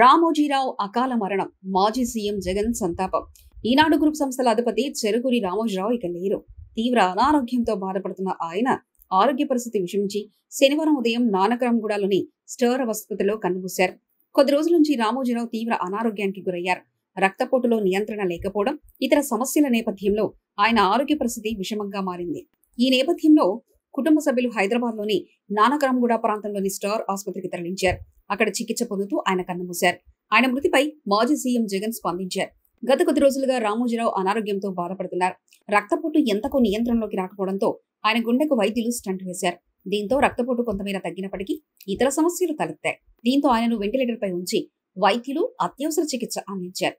రామోజీరావు అకాల మరణం. మాజీ సీఎం జగన్ సంతాపం. ఈనాడు గ్రూప్ సంస్థల అధిపతి చెరుకూరి రామోజీరావు ఇక లేరు. తీవ్ర అనారోగ్యంతో బాధపడుతున్న ఆయన ఆరోగ్య పరిస్థితి విషమించి శనివారం ఉదయం నానక్రామ్గూడలోని స్టార్ ఆసుపత్రిలో కన్నుమూశారు. కొద్ది రోజుల నుంచి రామోజీరావు తీవ్ర అనారోగ్యానికి గురయ్యారు. రక్తపోటులో నియంత్రణ లేకపోవడం, ఇతర సమస్యల నేపథ్యంలో ఆయన ఆరోగ్య పరిస్థితి విషమంగా మారింది. ఈ నేపథ్యంలో కుటుంబ సభ్యులు హైదరాబాద్ లోని నానక్రామ్గూడ ప్రాంతంలోని స్టార్ ఆసుపత్రికి తరలించారు. అక్కడ చికిత్స పొందుతూ ఆయన కన్నుమూశారు. ఆయన మృతిపై మాజీ సీఎం జగన్ స్పందించారు. గత కొద్ది రోజులుగా రామోజీరావు అనారోగ్యంతో బాధపడుతున్నారు. రక్తపోటు ఎంతకు నియంత్రణలోకి రాకపోవడంతో ఆయన గుండెకు వైద్యులు స్టంట్ వేశారు. దీంతో రక్తపోటు కొంతమేర తగ్గినప్పటికీ ఇతర సమస్యలు తలెత్తాయి. దీంతో ఆయనను వెంటిలేటర్ పై ఉంచి వైద్యులు అత్యవసర చికిత్స అందించారు.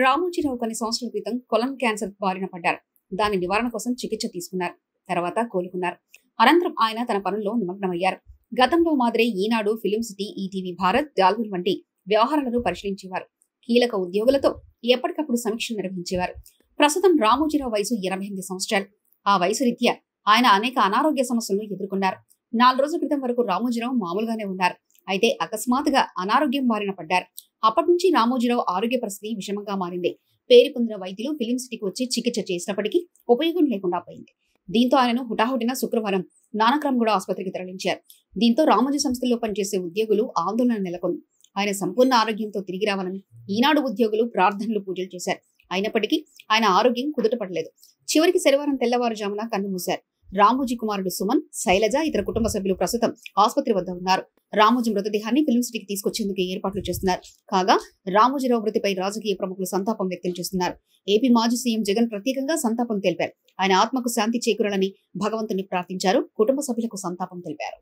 రామోజీరావు కొన్ని సంవత్సరాల క్రితం కొలన్ క్యాన్సర్ బారిన పడ్డారు. దాని నివారణ కోసం చికిత్స తీసుకున్నారు. తర్వాత కోలుకున్నారు. అనంతరం ఆయన తన పనుల్లో నిమగ్నమయ్యారు. గతంలో మాదిరే ఈనాడు, ఫిలిం సిటీ, ఈటీవీ భారత్, డాల్బిన్ వంటి వ్యవహారాలను పరిశీలించేవారు. కీలక ఉద్యోగులతో ఎప్పటికప్పుడు సమీక్షలు నిర్వహించేవారు. ప్రస్తుతం రామోజీరావు వయసు 88 సంవత్సరాలు. ఆ వయసు రీత్యా ఆయన అనేక అనారోగ్య సమస్యలను ఎదుర్కొన్నారు. 4 రోజుల క్రితం వరకు రామోజీరావు మామూలుగానే ఉన్నారు. అయితే అకస్మాత్తుగా అనారోగ్యం బారిన పడ్డారు. అప్పటి నుంచి రామోజీరావు ఆరోగ్య పరిస్థితి విషమంగా మారింది. పేరు పొందిన వైద్యులు ఫిలిం సిటీకి వచ్చి చికిత్స చేసినప్పటికీ ఉపయోగం లేకుండా పోయింది. దీంతో ఆయనను హుటాహుటిన శుక్రవారం నానక్రామ్గూడ ఆసుపత్రికి తరలించారు. దీంతో రామోజీ సంస్థల్లో పనిచేసే ఉద్యోగులు ఆందోళన నెలకొంది. ఆయన సంపూర్ణ ఆరోగ్యంతో తిరిగి రావాలని ఈనాడు ఉద్యోగులు ప్రార్థనలు, పూజలు చేశారు. అయినప్పటికీ ఆయన ఆరోగ్యం కుదుటపడలేదు. చివరికి శనివారం తెల్లవారుజామున కన్నుమూశారు. రామోజీ కుమారుడు సుమన్, శైలజ, ఇతర కుటుంబ సభ్యులు ప్రస్తుతం ఆసుపత్రి వద్ద ఉన్నారు. రామోజీ మృతదేహాన్ని ఫిలిం సిటీకి తీసుకొచ్చేందుకు ఏర్పాట్లు చేస్తున్నారు. కాగా రామోజీరావు మృతిపై రాజకీయ ప్రముఖులు సంతాపం వ్యక్తం చేస్తున్నారు. ఏపీ మాజీ సీఎం జగన్ ప్రత్యేకంగా సంతాపం తెలిపారు. ఆయన ఆత్మకు శాంతి చేకూరాలని భగవంతుని ప్రార్థించారు. కుటుంబ సభ్యులకు సంతాపం తెలిపారు.